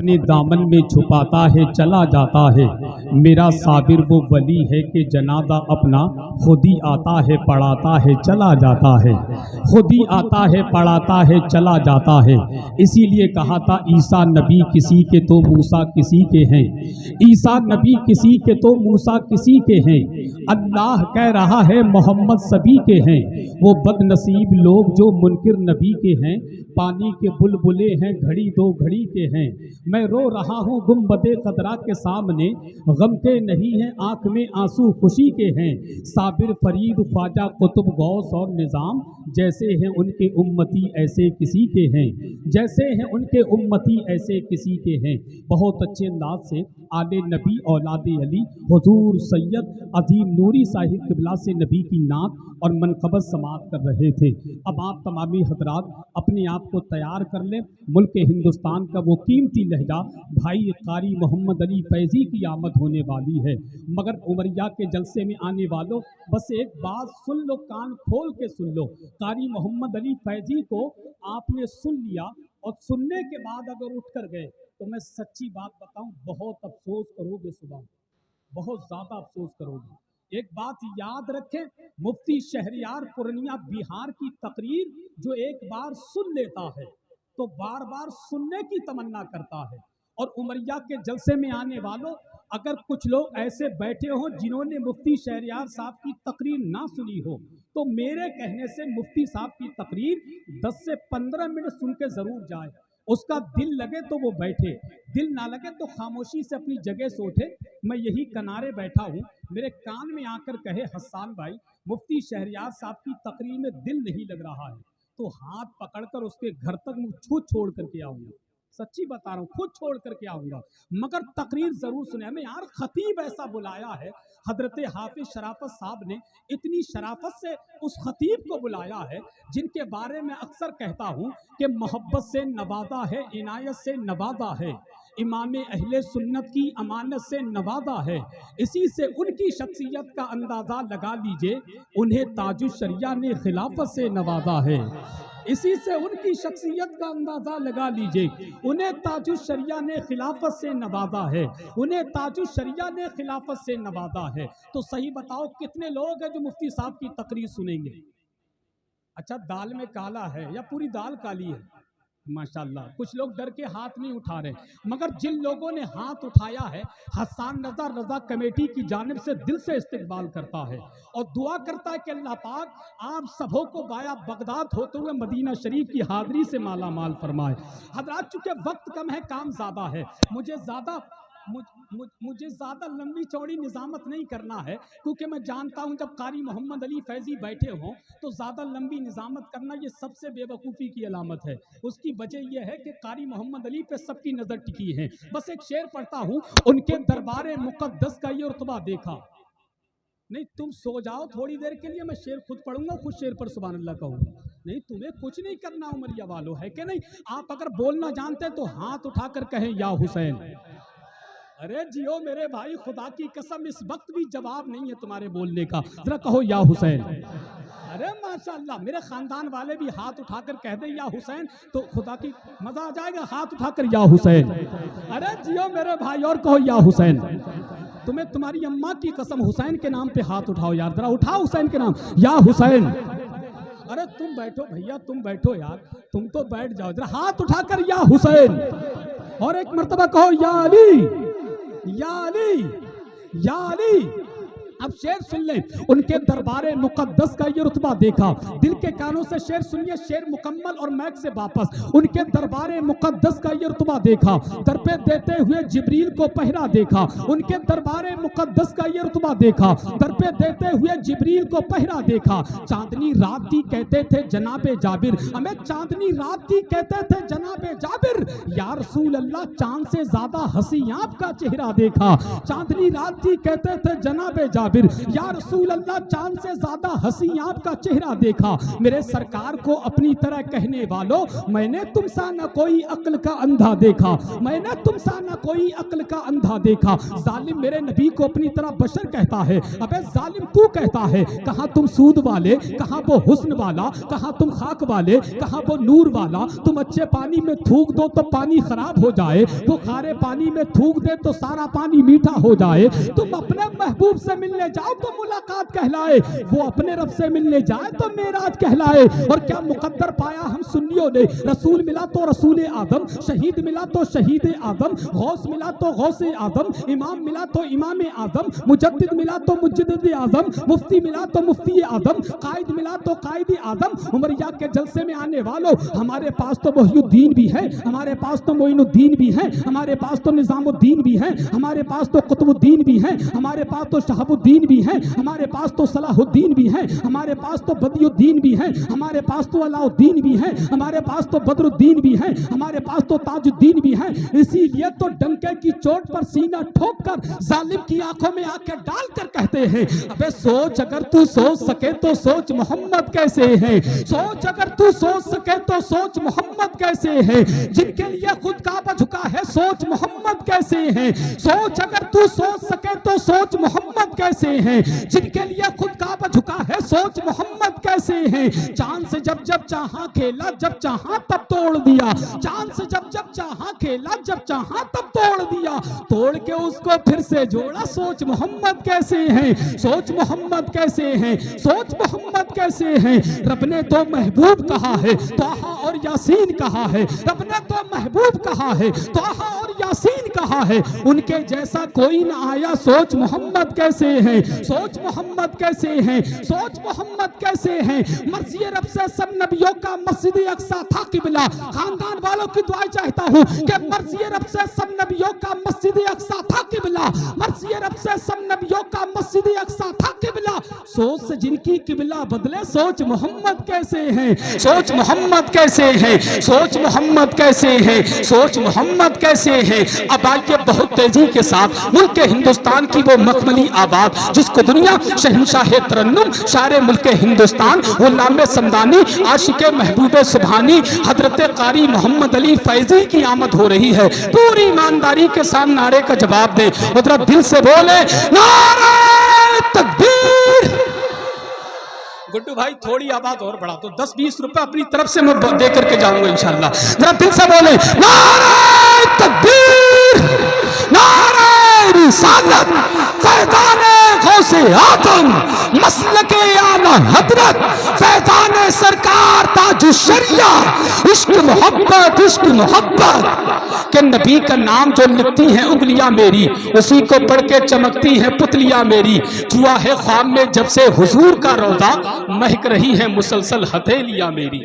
अपने दामन में छुपाता है चला जाता है। मेरा साबिर वो वली है कि जनाजा अपना खुद ही आता है पढ़ाता है चला जाता है, खुद ही आता है पढ़ाता है चला जाता है। इसीलिए कहा था ईसा नबी किसी के तो मूसा किसी के हैं, ईसा नबी किसी के तो मूसा किसी के हैं। अल्लाह कह रहा है मोहम्मद सभी के हैं। वो बदनसीब लोग जो मुनकिर नबी के हैं, पानी के बुलबुले हैं घड़ी दो घड़ी के हैं। मैं रो रहा हूँ गुम्बदे कदरा के सामने, गम के नहीं हैं आंख में आंसू खुशी के हैं। साबिर फरीद ख्वाजा कुतुब गौस और निज़ाम जैसे हैं उनके उम्मती ऐसे किसी के हैं, जैसे हैं उनके उम्मती ऐसे किसी के हैं। बहुत अच्छे अंदाज से आले नबी औलादे अली हुजूर सैयद अजीम नूरी साहिब किबला से नबी की नात और मनकबत समात कर रहे थे। अब आप तमामी हजरात अपने आप को तैयार कर लें। मुल्क हिंदुस्तान का वो कीमती लहजा भाई कारी मोहम्मद अली फैज़ी की आमद होने वाली है। मगर उमरिया के जलसे में आने वालों बस एक बात सुन लो, कान खोल के सुन लो। कारी मोहम्मद अली फैज़ी को आपने सुन लिया और सुनने के बाद अगर उठ कर गए तो मैं सच्ची बात बताऊं बहुत अफसोस करोगे, सुबह बहुत ज़्यादा अफसोस करोगे। एक बात याद रखें, मुफ्ती शहरियार पूर्णिया बिहार की तकरीर जो एक बार सुन लेता है तो बार बार सुनने की तमन्ना करता है। और उमरिया के जलसे में आने वालों अगर कुछ लोग ऐसे बैठे हों जिन्होंने मुफ्ती शहरियार साहब की तकरीर ना सुनी हो तो मेरे कहने से मुफ्ती साहब की तकरीर 10 से 15 मिनट सुन के ज़रूर जाए। उसका दिल लगे तो वो बैठे, दिल ना लगे तो खामोशी से अपनी जगह से उठे। मैं यही किनारे बैठा हूँ, मेरे कान में आकर कहे हसन भाई मुफ्ती शहरियार साहब की तकरीर में दिल नहीं लग रहा है तो हाथ पकड़कर उसके घर तक मैं खुद छोड़ करके आऊँगा। सच्ची बता रहा हूँ, खुद छोड़ करके आऊँगा, मगर तकरीर ज़रूर सुने। हमें यार खतीब ऐसा बुलाया है, हजरत हाफिज शराफत साहब ने इतनी शराफत से उस खतीब को बुलाया है जिनके बारे में अक्सर कहता हूँ कि मोहब्बत से नवादा है, इनायत से नवादा है, इमाम अहले सुन्नत की अमानत से नवादा है। इसी से उनकी शख्सियत का अंदाज़ा लगा लीजिए, उन्हें ताजुश शरिया ने खिलाफत से नवादा है। इसी से उनकी शख्सियत का अंदाज़ा लगा लीजिए, उन्हें ताजुश शरिया ने खिलाफत से नवाजा है, उन्हें ताजुश शरिया ने खिलाफत से नवाजा है। तो सही बताओ कितने लोग हैं जो मुफ्ती साहब की तकरीर सुनेंगे? अच्छा, दाल में काला है या पूरी दाल काली है? माशाल्लाह, कुछ लोग डर के हाथ नहीं उठा रहे, मगर जिन लोगों ने हाथ उठाया है हसन रजा कमेटी की जानिब से दिल से इस्तकबाल करता है और दुआ करता है कि अल्लाह पाक आप सबों को बाया बगदाद होते हुए मदीना शरीफ की हाज़री से माला माल फरमाए। हज़रात, चूँकि वक्त कम है, काम ज़्यादा है, मुझे ज़्यादा लंबी चौड़ी निज़ामत नहीं करना है क्योंकि मैं जानता हूं जब कारी मोहम्मद अली फैज़ी बैठे हों तो ज़्यादा लंबी निज़ामत करना ये सबसे बेवकूफ़ी की अलामत है। उसकी वजह यह है कि कारी मोहम्मद अली पे सबकी नज़र टिकी है। बस एक शेर पढ़ता हूं, उनके दरबार मुक़द्दस का ये रुतबा देखा। नहीं, तुम सो जाओ थोड़ी देर के लिए, मैं शेर खुद पढ़ूंगा, खुद शेर पर सुभान अल्लाह कहूँगा। नहीं, तुम्हें कुछ नहीं करना उमरिया वालों, है कि नहीं? आप अगर बोलना जानते तो हाथ उठाकर कहें या हुसैन। अरे जियो मेरे भाई, खुदा की कसम इस वक्त भी जवाब नहीं है तुम्हारे बोलने का, जरा कहो या हुसैन। अरे माशाल्लाह, मेरे खानदान वाले भी हाथ उठाकर कह दे या हुसैन तो खुदा की मजा आ जाएगा। हाथ उठाकर या हुसैन। अरे जियो मेरे भाई और कहो या हुसैन। तुम्हें तुम्हारी अम्मा की कसम हुसैन के नाम पे हाथ उठाओ यार, जरा उठाओ हुसैन के नाम, या हुसैन। अरे तुम बैठो भैया, तुम बैठो यार, तुम तो बैठ जाओ, जरा हाथ उठाकर या हुसैन। और एक मर्तबा कहो या अली, या अली, या अली। अब शेर सुन ले, उनके दरबारे मुकद्दस का ये रुतबा देखा। दिल के कानों से शेर सुनिए, शेर मुकम्मल और मैक से वापस। उनके दरबारे मुकद्दस का ये रुतबा देखा, दर पे देते हुए जिब्रील को पहरा देखा। उनके दरबारे मुकद्दस का ये रुतबा देखा, दर पे देते हुए जिब्रील को पहरा देखा। चांदनी रात थी कहते थे जनाबे जाबिर, हमें चांदनी रात थी कहते थे जनाबे जाबिर। या रसूल अल्लाह, चांद से ज्यादा हंसी आपका चेहरा देखा। चांदनी रात थी कहते थे जनाबे जाबिर, जाबिर, या रसूल अल्लाह चांद से ज्यादा हंसी आपका चेहरा देखा। मेरे सरकार को अपनी तरह कहने वालों, मैंने तुम सा न कोई अक्ल का अंधा देखा, मैंने तुम सा न कोई अक्ल का अंधा देखा। जालिम मेरे नबी को अपनी तरह बशर कहता है। अबे जालिम तू कहता है, कहाँ तुम सूद वाले, कहाँ वो हुस्न वाला, कहाँ तुम खाक वाले, कहाँ वो नूर वाला। तुम अच्छे पानी में थूक दो तो पानी खराब हो जाए, वो खारे पानी में थूक दे तो सारा पानी मीठा हो जाए। तुम अपने महबूब से मिलने जाओ तो मुलाकात कहलाए, वो अपने रब से मिलने जाए तो मेराज कहलाए। और क्या मुकद्दर पाया हम सुन्नियों ने, रसूल मिला तो रसूल आदम, शहीद मिला तो शहीद आदम, गौस मिला तो गौस आदम, इमाम मिला तो इमाम आदम, मुजद्दिद मिला तो मुजद्दिद आदम, मुफ्ती मिला तो मुफ्ती आदम, कायद मिला तो कायद आदम। उमरिया के जलसे में आने वालों, हमारे पास तो मोहिउद्दीन भी है, हमारे पास तो मोइनुद्दीन भी है, हमारे पास तो निजामुद्दीन भी है, हमारे पास तो कुतुबुद्दीन भी है, हमारे पास तो शहाबुद्दीन भी है, हमारे पास तो सलाहुद्दीन भी है, हमारे पास तो बदियुद्दीन भी है, हमारे पास तो अलाउद्दीन भी है, हमारे पास तो बदरुद्दीन भी है, हमारे पास तो ताजुद्दीन भी है। इसीलिए तो डंके की चोट पर सीना ठोक कर जालिम की आंखों में आंखें डालकर कहते हैं, अबे सोच अगर तू सोच सके तो सोच मोहम्मद कैसे है, सोच अगर तू सोच सके तो सोच मोहम्मद कैसे है, जिनके लिए खुद काबा झुका है सोच मोहम्मद कैसे है। सोच अगर तू सोच सके तो सोच मोहम्मद कैसे है, जिनके लिए खुद काबा झुका है सोच मोहम्मद कैसे है। चांद से जब जब चाहा खेला, जब चाहा तब तोड़ दिया, चांद से जब जब चाहा खेला, जब चाहा तब तोड़ दिया, तोड़ के उसको फिर से जोड़ा। सोच मोहम्मद कैसे है, सोच मोहम्मद कैसे है, सोच मोहम्मद कैसे है। रब ने तो महबूब कहा है, तोहा और यासीन कहा है, रब ने तो महबूब कहा है, तोहा और यासीन कहा है, उनके जैसा कोई ना आया। सोच मोहम्मद कैसे है, सोच मोहम्मद कैसे है, सोच मोहम्मद कैसे है। मर्ज़ी रब से सब नबियों का मस्जिद अक्सा था किबला, खानदान वालों की दुआ चाहता हूँ कि मर्ज़ी रब से सब नबियों का मस्जिद अक्सा था किबला, मर्ज़ी रब से सब नबियों का मस्जिद अक्सा था किबला। सोच से जिनकी किबला बदले, सोच मोहम्मद कैसे है, सोच मोहम्मद कैसे है, सोच मोहम्मद कैसे है, सोच मोहम्मद कैसे है। अब आइए बहुत तेजी के साथ मुल्क हिंदुस्तान की वो मखमली आबाद, जिसको दुनिया शहंशाह तरन्नुम शारे मुल्क हिंदुस्तान गुलाम समदानी आशिक महबूब सुभानी हजरत कारी मोहम्मद अली फैजी की आमद हो रही है। पूरी ईमानदारी के साथ नारे का जवाब दे, उधर दिल से बोले नारे तकबीर। गुड्डू भाई थोड़ी आवाज और बढ़ा तो 10-20 रुपए अपनी तरफ से मैं दे करके जाऊंगा इंशाल्लाह। जरा दिल से बोले नारे तकबीर, नारे रिसालत, फैज़ाने गौसे आदम, मसलके आला हजरत, फैज़ाने सरकार ताजु शरिया, इश्क मोहब्बत के नबी का नाम जो लिखती हैं उंगलियां मेरी, उसी को पढ़ के चमकती हैं पुतलियां मेरी। हुआ है ख्वाब में जब से हुजूर का रोजा, महक रही है मुसलसल हथेलियां मेरी।